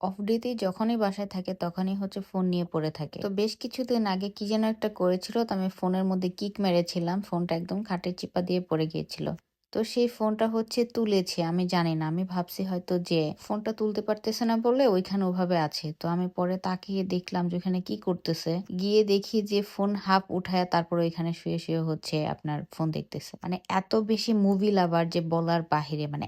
Of ডেতে যখনই বাসায় থাকে তখনই হচ্ছে ফোন নিয়ে পড়ে থাকে। তো বেশ কিছুদিন আগে কি যেন একটা করেছিল, তো আমি ফোনের মধ্যে কিক মেরেছিলাম। ফোনটা একদম খাটের চিপা দিয়ে পড়ে গিয়েছিল। তো সেই ফোনটা হচ্ছে তুলেছে, আমি জানি না। আমি ভাবছি হয়তো যে ফোনটা তুলতে পারতেছে না বলে ওইখানে ওভাবে আছে। তো আমি পরে তাকিয়ে দেখলাম যে ওখানে কি করতেছে। গিয়ে দেখি যে ফোন হাফ উঠায় তারপর ওইখানে শুয়ে শুয়ে হচ্ছে আপনার ফোন দেখতেছে। মানে এত বেশি মুভি লাভার যে বলার বাহিরে, মানে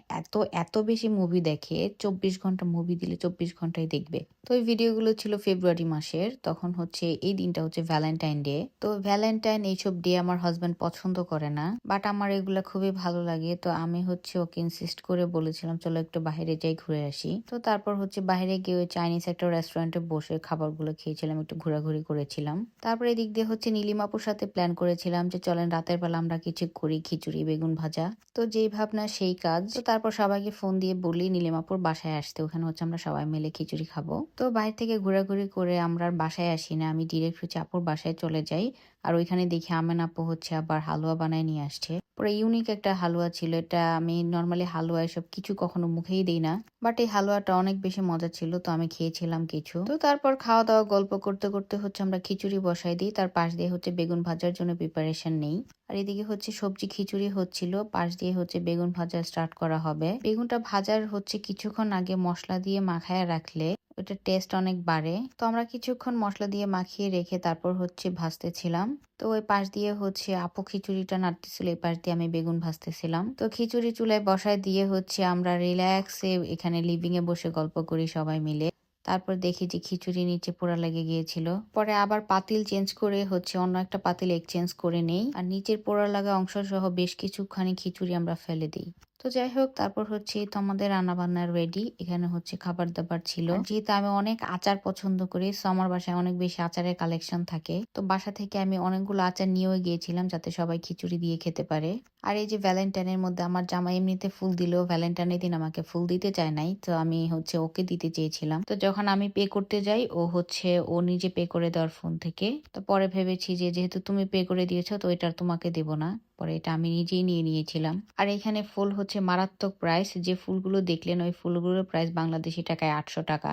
এত বেশি মুভি দেখে। 24 ঘন্টা মুভি দিলে 24 ঘন্টাই দেখবে। তো এই ভিডিওগুলো ছিল ফেব্রুয়ারি মাসের। তখন হচ্ছে এই দিনটা হচ্ছে ভ্যালেন্টাইন ডে। তো ভ্যালেন্টাইন এইসব ডে আমার হাজবেন্ড পছন্দ করে না, বাট আমার এগুলা খুবই ভালো লাগে। তো আমি হচ্ছে ওকে ইনসিস্ট করে বলেছিলাম চলো একটু বাইরে যাই, ঘুরে আসি। তো তারপর হচ্ছে বাইরে গিয়ে ওই চাইনিজ একটা রেস্টুরেন্টে বসে খাবারগুলো খেয়েছিলাম, একটু ঘোরাঘুরি করেছিলাম। তারপর এদিক দিয়ে হচ্ছে নীলিমাপুর সাথে প্ল্যান করেছিলাম যে চলেন রাতের বেলা আমরা কিছু করি, খিচুড়ি বেগুন ভাজা। তো যেই ভাবনা সেই কাজ। তো তারপর সবাইকে ফোন দিয়ে বলি নীলিমাপুর বাসায় আসতে, ওখানে হচ্ছে আমরা সবাই মিলে খিচুড়ি খাবো। তো বাইরে থেকে ঘোরাঘুরি করে আমরা আর বাসায় আসি না, আমি ডিরেক্ট হচ্ছে আপুর বাসায় চলে যাই। আর ওইখানে দেখি আমেন আপু হচ্ছে আবার হালুয়া বানায় নিয়ে আসছে। পুরো ইউনিক একটা হালুয়া ছিল এটা। আমি নর্মালি হালুয়া এসব কিছু কখনো মুখেই দিই না, বাট এই হালুয়াটা অনেক বেশি মজা ছিল। তো আমি খেয়েছিলাম কিছু। তো তারপর খাওয়া দাওয়া গল্প করতে করতে হচ্ছে আমরা খিচুড়ি বসাই দিই, তার পাশ দিয়ে হচ্ছে বেগুন ভাজার জন্য প্রিপারেশন নেই। আর এদিকে হচ্ছে সবজি খিচুড়ি হচ্ছিল, পাশ দিয়ে হচ্ছে বেগুন ভাজা স্টার্ট করা হবে। বেগুনটা ভাজার হচ্ছে কিছুক্ষণ আগে মশলা দিয়ে মাখায় রাখলে ওটার টেস্ট অনেক বাড়ে। তো আমরা কিছুক্ষণ মশলা দিয়ে মাখিয়ে রেখে তারপর হচ্ছে ভাজতেছিলাম। তো ওই পাশ দিয়ে হচ্ছে আপু খিচুড়িটা নাড়তেছিল, এই পাশ দিয়ে আমি বেগুন ভাজতেছিলাম। তো খিচুড়ি চুলায় বসায় দিয়ে হচ্ছে আমরা রিল্যাক্সে এখানে লিভিং এ বসে গল্প করি সবাই মিলে। তারপর দেখি যে খিচুড়ি নিচে পোড়া লেগে গিয়েছিল। পরে আবার পাতিল চেঞ্জ করে হচ্ছে অন্য একটা পাতিল এক্সচেঞ্জ করে নেই, আর নিচের পোড়া লাগা অংশ সহ বেশ কিছুখানি খিচুড়ি আমরা ফেলে দিই। তো যাই হোক, তারপর হচ্ছে তো আমাদের রান্না বান্না রেডি। এখানে হচ্ছে খাবার দাবার ছিল। আর যেহেতু আমি অনেক আচার পছন্দ করি, সো আমার বাসায় অনেক বেশি আচারের কালেকশন থাকে। তো বাসা থেকে আমি অনেকগুলো আচার নিয়েও গিয়েছিলাম যাতে সবাই খিচুড়ি দিয়ে খেতে পারে। আর এই যে ভ্যালেন্টাইনের মধ্যে আমার জামাই এমনিতে ফুল দিলেও ভ্যালেন্টাইনের দিন আমাকে ফুল দিতে চায় নাই, তো আমি হচ্ছে ওকে দিতে চেয়েছিলাম। তো যখন আমি পে করতে যাই ও নিজে পে করে দেওয়ার ফোন থেকে। তো পরে ভেবেছি যে যেহেতু তুমি পে করে দিয়েছো তো এটা আর তোমাকে দেবো না, পরে এটা আমি নিজেই নিয়ে নিয়েছিলাম। আর এখানে ফুল হচ্ছে মারাত্মক প্রাইস। যে ফুলগুলো দেখলেন ওই ফুলগুলোর প্রাইস বাংলাদেশি টাকায় 800 টাকা।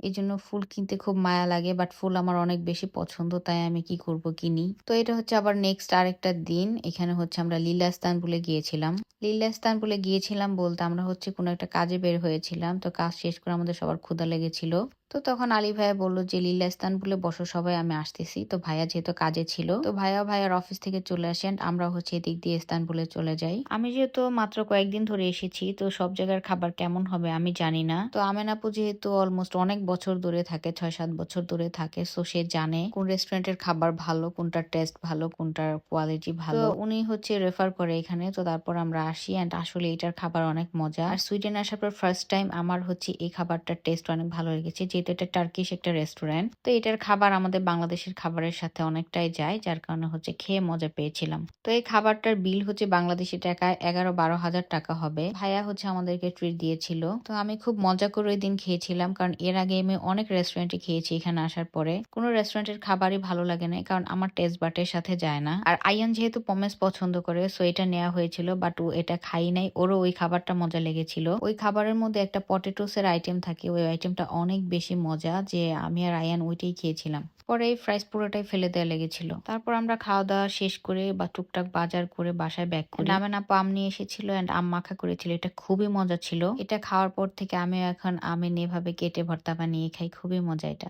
এই জন্য ফুল কিনতে খুব মায়া লাগে, বাট ফুল আমার অনেক বেশি পছন্দ, তাই আমি কি করব কিনি। তো এটা হচ্ছে আবার নেক্সট আরেকটা দিন। এখানে হচ্ছে আমরা লীলা ইস্তানবুলে গিয়েছিলাম। লীলা ইস্তানবুলে গিয়েছিলাম বলতে আমরা হচ্ছে কোনো একটা কাজে বের হয়েছিলাম। তো কাজ শেষ করে আমাদের সবার ক্ষুধা লেগেছিল। তো তখন আলী ভাইয়া বললো যে লীলা ইস্তানবুলে বসো সবাই, আমি আসতেছি। তো ভাইয়া যেহেতু কাজে ছিল, তো ভাইয়ার অফিস থেকে চলে আসেন, আমরা হচ্ছে এদিক দিয়ে ইস্তানবুলে চলে যাই। আমি যেহেতু মাত্র কয়েকদিন ধরে এসেছি, তো সব জায়গার খাবার কেমন হবে আমি জানি না। তো আমেন আপু যেহেতু অলমোস্ট অনেক বছর ধরে থাকে, 6-7 বছর ধরে থাকে, সো সে জানে কোন রেস্টুরেন্টের খাবার ভালো, কোনটার টেস্ট ভালো, কোনটার কোয়ালিটি ভালো। তো উনি হচ্ছে রেফার করে এখানে। তো তারপর আমরা আসি, এন্ড আসলে এটার খাবার অনেক মজা। আর সুইডেন আসার পর ফার্স্ট টাইম আমার হচ্ছে এই খাবারটার টেস্ট অনেক ভালো লেগেছে, যেহেতু এটা টার্কিশ একটা রেস্টুরেন্ট। তো এটার খাবার আমাদের বাংলাদেশের খাবারের সাথে অনেকটাই যায়, যার কারণে হচ্ছে খেয়ে মজা পেয়েছিলাম। তো এই খাবারটার বিল হচ্ছে বাংলাদেশি টাকায় 11-12 হাজার টাকা হবে। ভাইয়া হচ্ছে আমাদেরকে ট্রিট দিয়েছিল। তো আমি খুব মজা করে ওই দিন খেয়েছিলাম, কারণ এর আগে আমি অনেক রেস্টুরেন্টে খেয়েছি। এখানে আসার পরে কোনো রেস্টুরেন্টের খাবারই ভালো লাগে না, কারণ আমার টেস্ট বাটের সাথে যায় না। আর আয়ান যেহেতু পমেস পছন্দ করে, সো এটা নেওয়া হয়েছিল, বাট ও এটা খাই নাই। ওরও ওই খাবারটা মজা লেগেছিল। ওই খাবারের মধ্যে একটা পটেটোস এর আইটেম থাকে, ওই আইটেমটা অনেক বেশি মজা, যে আমি আর আয়ান ওইটাই খেয়েছিলাম। পরে এই ফ্রাইস পুরোটাই ফেলে দেওয়া লেগেছিল। তারপর আমরা খাওয়া দাওয়া শেষ করে বা টুকটাক বাজার করে বাসায় ব্যাক করি। আমেন আপু আম নিয়ে এসেছিল এন্ড আম মাখা করেছিল, এটা খুবই মজা ছিল। এটা খাওয়ার পর থেকে আমি এখন আমেন এভাবে কেটে ভর্তা বানিয়ে খাই, খুবই মজা এটা।